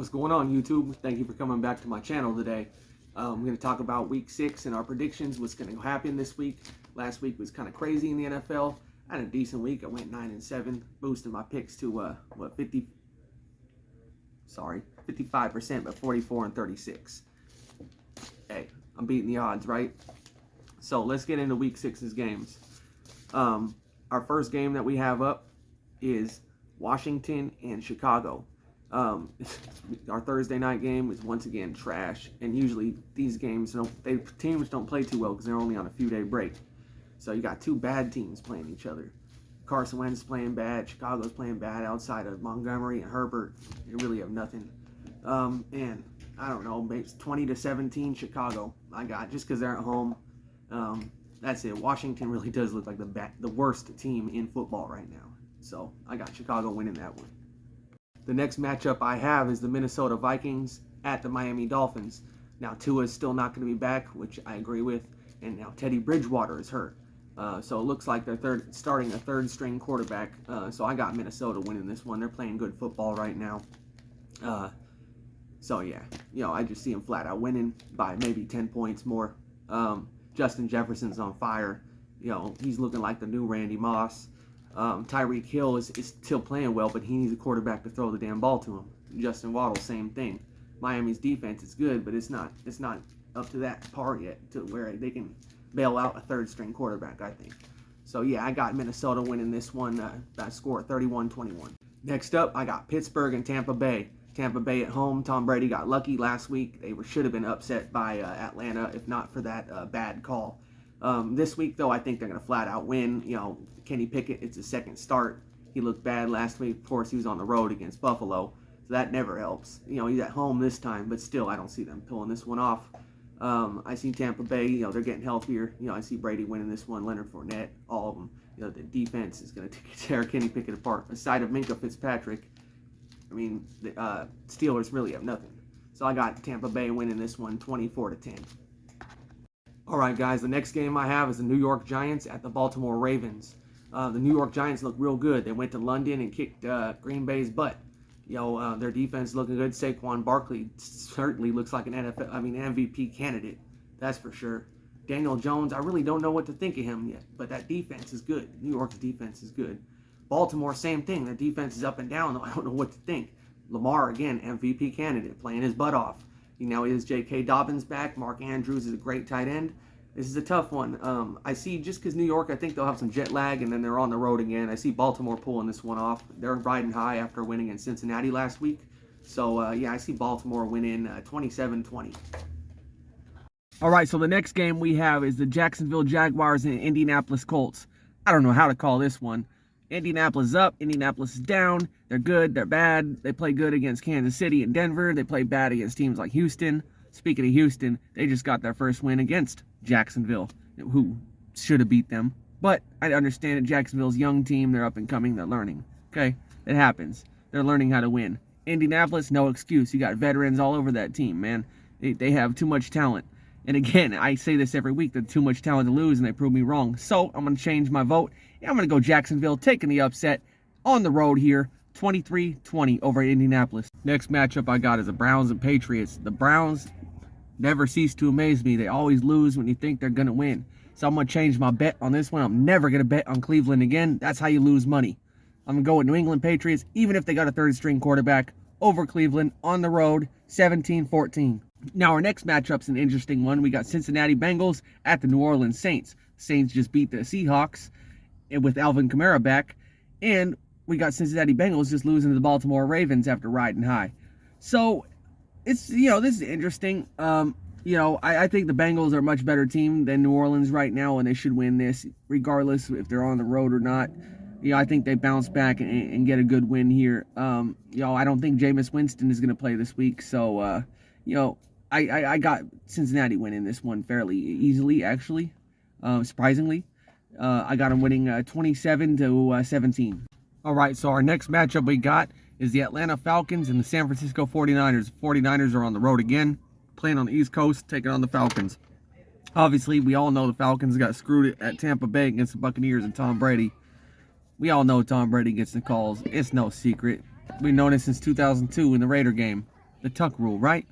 What's going on, YouTube? Thank you for coming back to my channel today. I'm going to talk about Week 6 and our predictions, what's going to happen this week. Last week was kind of crazy in the NFL. I had a decent week. I went 9-7, boosted my picks to 55%, but 44-36. Hey, I'm beating the odds, right? So let's get into Week 6's games. Our first game that we have up is Washington and Chicago. Our Thursday night game is once again trash, and usually these games teams don't play too well because they're only on a few-day break. So you got two bad teams playing each other. Carson Wentz is playing bad, Chicago's playing bad. Outside of Montgomery and Herbert, they really have nothing. And I don't know, maybe 20-17 Chicago. I got just because they're at home. That's it. Washington really does look like the worst team in football right now. So I got Chicago winning that one. The next matchup I have is the Minnesota Vikings at the Miami Dolphins. Now Tua is still not going to be back, which I agree with, and now Teddy Bridgewater is hurt. So it looks like they're starting a third-string quarterback. So I got Minnesota winning this one. They're playing good football right now. So yeah, I just see them flat out winning by maybe 10 points more. Justin Jefferson's on fire. He's looking like the new Randy Moss. Tyreek Hill is still playing well, but he needs a quarterback to throw the damn ball to him. Justin Waddle, same thing. Miami's defense is good, but it's not up to that par yet to where they can bail out a third-string quarterback, I think. So yeah, I got Minnesota winning this one. That score 31-21. Next up, I got Pittsburgh and Tampa Bay. Tampa Bay at home. Tom Brady got lucky last week. They should have been upset by Atlanta if not for that bad call. This week, though, I think they're going to flat out win. Kenny Pickett, it's his second start. He looked bad last week. Of course, he was on the road against Buffalo, so that never helps. He's at home this time, but still, I don't see them pulling this one off. I see Tampa Bay, they're getting healthier. I see Brady winning this one, Leonard Fournette, all of them. The defense is going to tear Kenny Pickett apart. Aside of Minka Fitzpatrick, the Steelers really have nothing. So I got Tampa Bay winning this one 24-10. All right, guys, the next game I have is the New York Giants at the Baltimore Ravens. The New York Giants look real good. They went to London and kicked Green Bay's butt. Their defense looking good. Saquon Barkley certainly looks like an MVP candidate. That's for sure. Daniel Jones, I really don't know what to think of him yet, but that defense is good. New York's defense is good. Baltimore, same thing. Their defense is up and down, though I don't know what to think. Lamar, again, MVP candidate, playing his butt off. Now is J.K. Dobbins back. Mark Andrews is a great tight end. This is a tough one. I see, just because New York, I think they'll have some jet lag, and then they're on the road again. I see Baltimore pulling this one off. They're riding high after winning in Cincinnati last week. So, yeah, I see Baltimore winning 27-20. All right, so the next game we have is the Jacksonville Jaguars and Indianapolis Colts. I don't know how to call this one. Indianapolis is up, Indianapolis is down. They're good, they're bad. They play good against Kansas City and Denver. They play bad against teams like Houston. Speaking of Houston, they just got their first win against Jacksonville, who should have beat them. But I understand that Jacksonville's a young team. They're up and coming. They're learning. Okay? It happens. They're learning how to win. Indianapolis, no excuse. You got veterans all over that team, man. They have too much talent. And again, I say this every week, they're too much talent to lose, and they prove me wrong. So I'm going to change my vote. And I'm going to go Jacksonville, taking the upset on the road here, 23-20 over Indianapolis. Next matchup I got is the Browns and Patriots. The Browns never cease to amaze me. They always lose when you think they're going to win. So I'm going to change my bet on this one. I'm never going to bet on Cleveland again. That's how you lose money. I'm going to go with New England Patriots, even if they got a third-string quarterback, over Cleveland on the road, 17-14. Now, our next matchup's an interesting one. We got Cincinnati Bengals at the New Orleans Saints. Saints just beat the Seahawks with Alvin Kamara back. And we got Cincinnati Bengals just losing to the Baltimore Ravens after riding high. So, it's, this is interesting. I think the Bengals are a much better team than New Orleans right now, and they should win this, regardless if they're on the road or not. I think they bounce back and get a good win here. I don't think Jameis Winston is going to play this week, so, I got Cincinnati winning this one fairly easily, actually, surprisingly. I got them winning 27-17. All right, so our next matchup we got is the Atlanta Falcons and the San Francisco 49ers. 49ers are on the road again, playing on the East Coast, taking on the Falcons. Obviously, we all know the Falcons got screwed at Tampa Bay against the Buccaneers and Tom Brady. We all know Tom Brady gets the calls. It's no secret. We've known it since 2002 in the Raider game. the Tuck rule, right?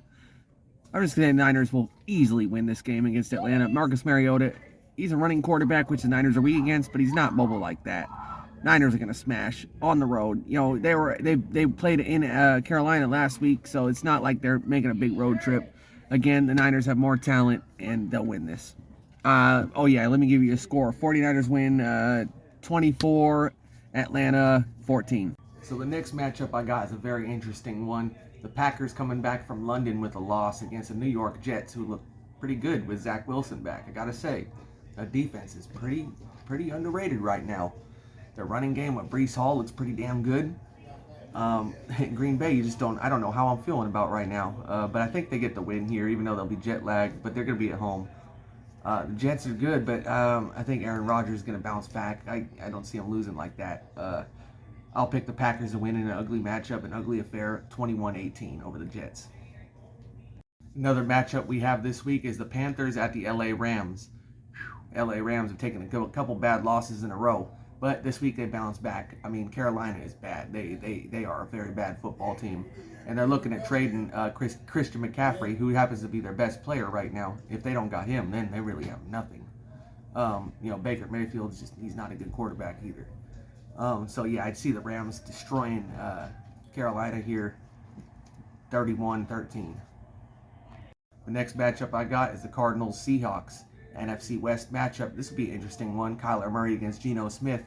I'm just saying the Niners will easily win this game against Atlanta. Marcus Mariota, he's a running quarterback, which the Niners are weak against, but he's not mobile like that. Niners are gonna smash on the road. You know, they played in Carolina last week, so it's not like they're making a big road trip. Again, the Niners have more talent, and they'll win this. Oh yeah, let me give you a score. 49ers win 24, Atlanta 14. So the next matchup I got is a very interesting one. The Packers coming back from London with a loss against the New York Jets, who look pretty good with Zach Wilson back. I gotta say, that defense is pretty underrated right now. Their running game with Breece Hall looks pretty damn good. Green Bay, I don't know how I'm feeling about right now. But I think they get the win here, even though they'll be jet lagged. But they're gonna be at home. The Jets are good, but I think Aaron Rodgers is gonna bounce back. I don't see him losing like that. I'll pick the Packers to win in an ugly matchup, an ugly affair, 21-18 over the Jets. Another matchup we have this week is the Panthers at the LA Rams. LA Rams have taken a couple bad losses in a row, but this week they bounced back. I mean, Carolina is bad. They are a very bad football team, and they're looking at trading Christian McCaffrey, who happens to be their best player right now. If they don't got him, then they really have nothing. Baker Mayfield he's not a good quarterback either. So yeah, I'd see the Rams destroying Carolina here, 31-13. The next matchup I got is the Cardinals Seahawks NFC West matchup. This will be an interesting one. Kyler Murray against Geno Smith.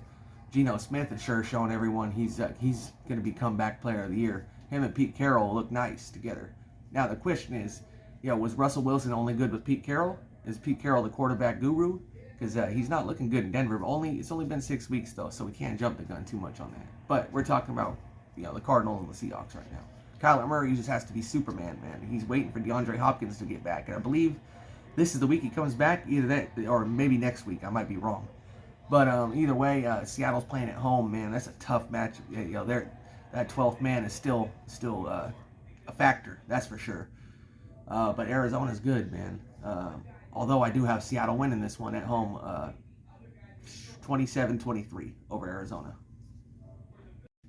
Geno Smith is sure showing everyone he's going to be comeback player of the year. Him and Pete Carroll look nice together. Now the question is, was Russell Wilson only good with Pete Carroll? Is Pete Carroll the quarterback guru? Because he's not looking good in Denver. It's only been 6 weeks though, so we can't jump the gun too much on that. But we're talking about the Cardinals and the Seahawks right now. Kyler Murray just has to be Superman, man. He's waiting for DeAndre Hopkins to get back, and I believe this is the week he comes back. Either that or maybe next week. I might be wrong, but either way, Seattle's playing at home, man. That's a tough match. That 12th man is still a factor. That's for sure. But Arizona's good, man. Although I do have Seattle winning this one at home, 27-23 over Arizona.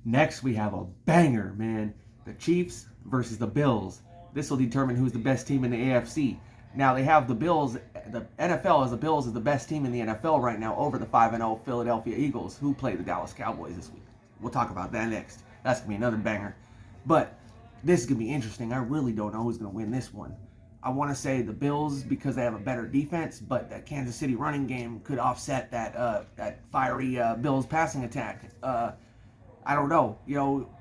Next, we have a banger, man. The Chiefs versus the Bills. This will determine who's the best team in the AFC. Now, they have the Bills. The NFL has the Bills as the best team in the NFL right now over the 5-0 Philadelphia Eagles, who play the Dallas Cowboys this week. We'll talk about that next. That's going to be another banger. But this is going to be interesting. I really don't know who's going to win this one. I want to say the Bills because they have a better defense, but that Kansas City running game could offset that fiery Bills passing attack. I don't know.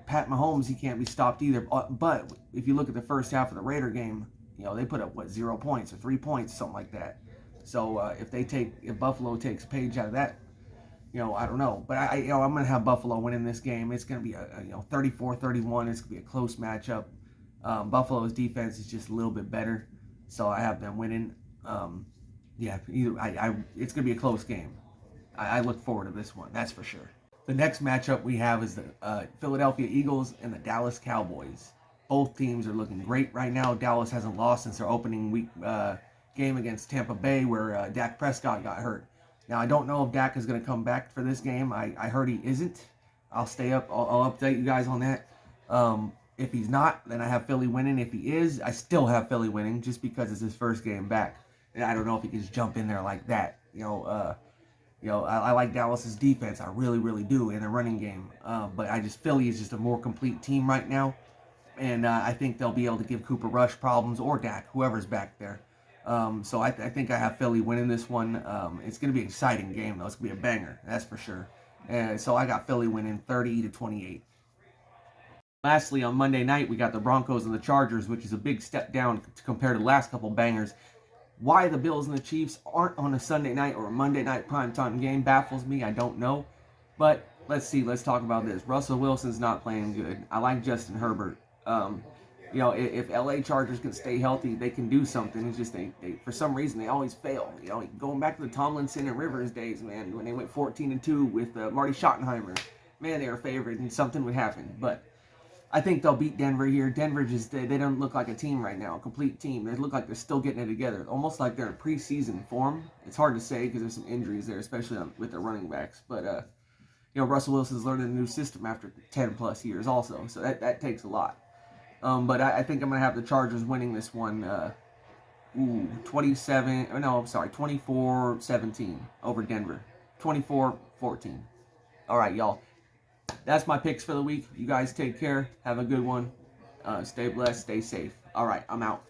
Pat Mahomes, he can't be stopped either. But if you look at the first half of the Raider game, they put up 0 points or 3 points, something like that. So if Buffalo takes a page out of that, I don't know. But I'm gonna have Buffalo winning this game. It's gonna be a 34-31. It's gonna be a close matchup. Buffalo's defense is just a little bit better, so I have them winning. It's gonna be a close game. I look forward to this one. That's for sure. The next matchup we have is the Philadelphia Eagles and the Dallas Cowboys. Both teams are looking great right now. Dallas hasn't lost since their opening week game against Tampa Bay, where Dak Prescott got hurt. Now, I don't know if Dak is going to come back for this game. I heard he isn't. I'll stay up. I'll update you guys on that. If he's not, then I have Philly winning. If he is, I still have Philly winning just because it's his first game back. And I don't know if he can just jump in there like that. I like Dallas's defense. I really, really do in the running game. But Philly is just a more complete team right now. And I think they'll be able to give Cooper Rush problems or Dak, whoever's back there. So I think I have Philly winning this one. It's going to be an exciting game, though. It's going to be a banger, that's for sure. So I got Philly winning 30-28. Lastly, on Monday night, we got the Broncos and the Chargers, which is a big step down compared to the last couple bangers. Why the Bills and the Chiefs aren't on a Sunday night or a Monday night primetime game baffles me. I don't know. But let's see. Let's talk about this. Russell Wilson's not playing good. I like Justin Herbert. If LA Chargers can stay healthy, they can do something. It's just they for some reason they always fail. Going back to the Tomlinson and Rivers days, man, when they went 14-2 with Marty Schottenheimer, man, they were favored and something would happen. But I think they'll beat Denver here. Denver they don't look like a team right now, a complete team. They look like they're still getting it together, almost like they're in preseason form. It's hard to say because there's some injuries there, especially with their running backs. But Russell Wilson's learning a new system after 10 plus years also, so that takes a lot. But I think I'm going to have the Chargers winning this one. 24-17 over Denver. 24-14. All right, y'all. That's my picks for the week. You guys take care. Have a good one. Stay blessed. Stay safe. All right, I'm out.